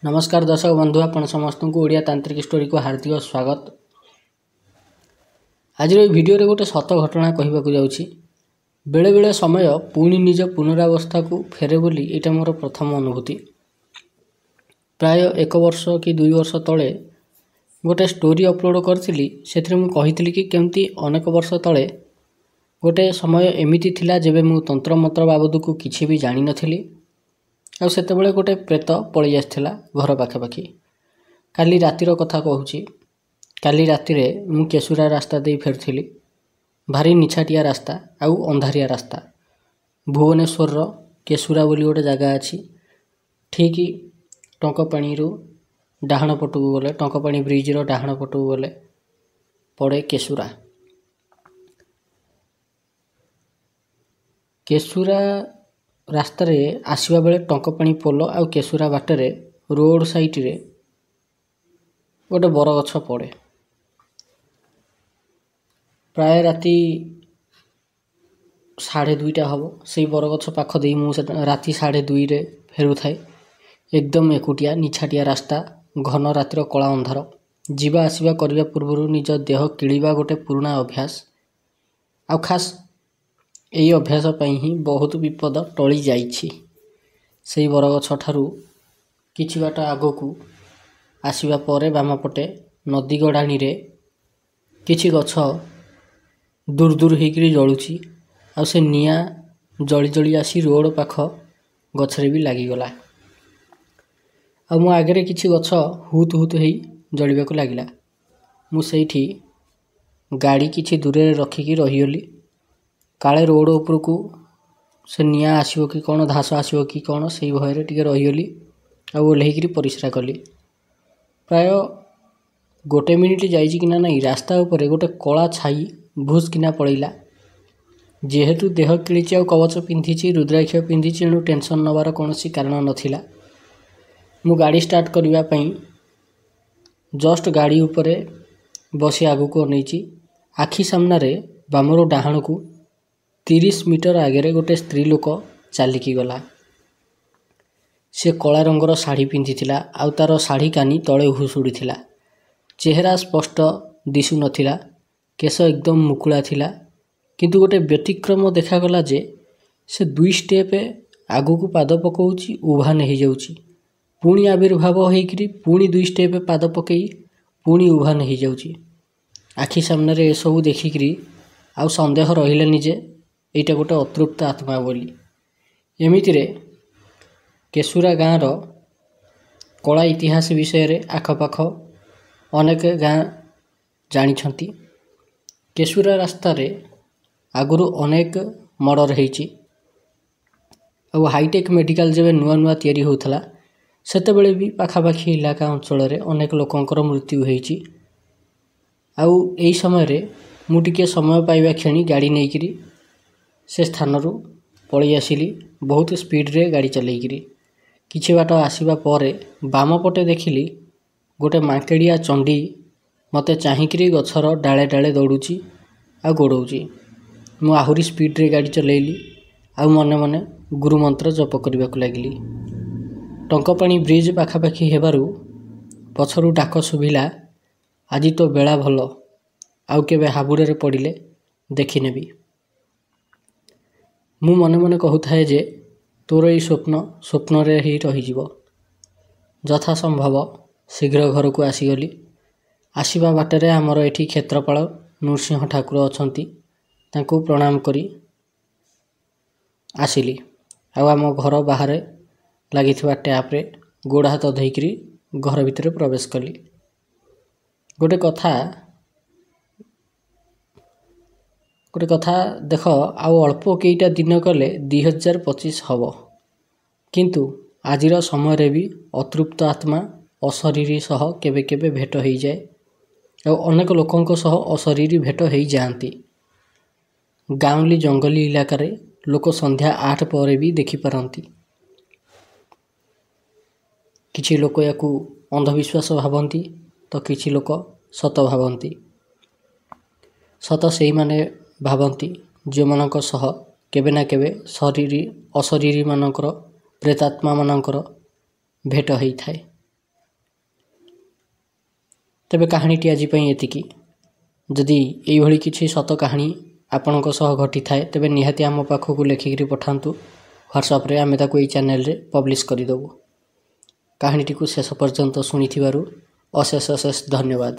नमस्कार दर्शक बंधु आपण समस्त को ओडिया तांत्रिक स्टोरी को हार्दिक स्वागत। आज वीडियो रे गोटे सत घटना कहवाक जाउछि। बेले बेले समय पुणी निज पुनरावस्था को फेरे बोली एटा मोर प्रथम अनुभूति। प्राय 1 वर्ष कि 2 वर्ष तले गोटे स्टोरी अपलोड करथिली। सेथरे मु कहितली कि केमती अनेक वर्ष तले गोटे समय एमिति थिला जेबे मु तंत्र मंत्र बाबद को किछि भी जानि नथिली। आ सेतेबेले गोटे प्रेत पळि आस्थिला घर पाखापाखि। काली रातिर कथा कहूछि। काली रातिरे मु केशुरा रास्ता दे फेरथिली। भारी निछाटिया रास्ता आउ अंधारिया रास्ता। भुवनेश्वर रो केशुरा बोली गोटे जगह अछि। ठीक टंकपाणी रु डाहाण पटू गले टंकपाणी ब्रिज रो डाहाण पटू गले पड़े केशुरा। केशुरा रास्ता रे आसवा बेले टंकपाणी पोल आउ केशुरा बाटरे रोड साइड रे गोटे बरगछ पड़े। प्राय राति 2:30 हम से बरगछ पाख दे मु राति 2:30 रे फेरु थाए। एकदम एकुटिया निछाटिया रास्ता, घन रातिर कला अंधार। जीवा आसवा करबा पूर्व निज देह किलिबा गोटे पुराना अभ्यास। आ खास एई अभ्यास पई ही बहुत विपद टळी जाइछि। सेई बरगछ ठारू किछि बाट आगकू आसीबा परे बाम पटे नदी गडाणी रे किछि गछ दूर दूर हेकरी जळुछि। आ से निया जळी जळी आसी रोड पाख गछरे भी लागि गला। आ मो आगरे किछि गछ हुत हुत हेई जळिबाकू लागिला। मु सेठी गाड़ी किछि दूरे रखिकी रहिगली। काले रोड ऊपर को से निया आसीबो कि कोन धास आसीबो कि कोन सेई भयरे टिके रहिगली। आ ओल्हेकरी परिश्रा कली। प्राय 1 मिनिट जाइछि कि ना नहीं रास्ता ऊपर गोटे कला छाई भूस किना पड़ैला। जेहेतु देह किलिछि आ कवच पिंधिछि रुद्राक्ष पिंधिछि एणु टेंशन नबार कोनोसी कारण नथिला। मु गाड़ी स्टार्ट करिवा पई जस्ट गाड़ी ऊपर बसी आगु को नैछि। आखि सामना रे बामरो डाहाण को 30 मीटर आगे गोटे स्त्री लोक चालिकी गला। से कला रंगर शाढ़ी पिंधिथिला आउ तार शाढ़ी कानी तले हुसुड़ी थिला। चेहरा स्पष्ट दिसु नथिला। केश एकदम मुकुला थिला। किंतु गोटे व्यतिक्रम देखागला जे से 2 स्टेप आगु को पाद पकाउछि उभा नहीं जाउछि। पुणी आविर्भाव होइकरी पुणी 2 स्टेप पाद पकई पुणी उभा नहीं जाउछि। आखि सामने रे सब देखिकरी आउ संदेह रहिलानि जे एटा गोटे अतृप्त आत्मा बोली। एमिति रे केशुरा गाँव रो कला इतिहास विषय रे आखपाख अनेक गाँ जानिछंती। केशुरा रास्ता रे आगुरु अनेक मर्डर हेइछि। आ हाईटेक मेडिकल जेबे नुआ नुआ तयारी होउथला सेतेबेले भी पाखापाखी इलाका अंचल रे अनेक लोकंकर मृत्यु हेइछि। आउ एई समय रे मु टिके समय पाइबा क्षणी गाड़ी नेइकरी से स्थान रु पळी आसिली। बहुत स्पीड रे गाड़ी चलेइकरी किछि बाट आसीबा परे बाम पटे देखिली गोटे मांकेड़िया चंडी मते चाहिकरी गछर डाले डाले दौड़ुची आ गोड़ौची। मु आहुरी स्पीड रे गाड़ी चलेइली आ मने मने गुरु मंत्र जप करबाकू लागिली। टंकपाणी ब्रिज पाखापाखि हेबारु पछरु डाक सुभिला, आज तो बेला भल आउ केबे हाबुड़े रे पड़िले देखि नेबी। मु मने मने कहूथाए जे तोर ई स्वप्न रे ही रही जीवो। यथा संभव शीघ्र घर को आसीगली। आसीबा बाटरे हमर एठी क्षेत्रपाल नृसिंह ठाकुर अछंती। तांको प्रणाम करी आसिली। आ आम घर बाहर लागिथिबा टैप रे गोड़ हाथ धोइकरी घर भितर प्रवेश कली। गोटे कथा देख आउ अल्प केईटा दिन कले 2025 हब। किंतु आजिर समय रे भी अतृप्त आत्मा अशरीरी सह केबे केबे भेट होई जाए। और अनेक लोकंक सह अशरीरी भेट होई जाती। गाँवली जंगली इलाका रे लोक संध्या 8 पर भी देखि पारंती। किछि लोक याकू अंधविश्वास भावंती तो किछि लोक सत भावंती। सत सेही माने भावंती जो मानक सह केबे ना केबे अशरीरी मानकर प्रेतात्मा मानकर भेट होई थाए। ତେବେ କାହାଣୀଟି ଆଜି ପାଇଁ ଏତିକି। ଯଦି ଏଇଭଳି କିଛି ସତ କାହାଣୀ ଆପଣଙ୍କ ସହ ଘଟିଥାଏ ତେବେ ନିହାତି ଆମ ପାଖକୁ ଲେଖିକିରି ପଠାନ୍ତୁ। ହ୍ୱାଟ୍ସଆପ୍ରେ ଆମେ ତାକୁ ଏଇ ଚ୍ୟାନେଲରେ ପବ୍ଲିଶ୍ କରିଦେବୁ। କାହାଣୀଟିକୁ ଶେଷ ପର୍ଯ୍ୟନ୍ତ ଶୁଣିଥିବାରୁ ଅଶେଷ ଅଶେଷ ଧନ୍ୟବାଦ।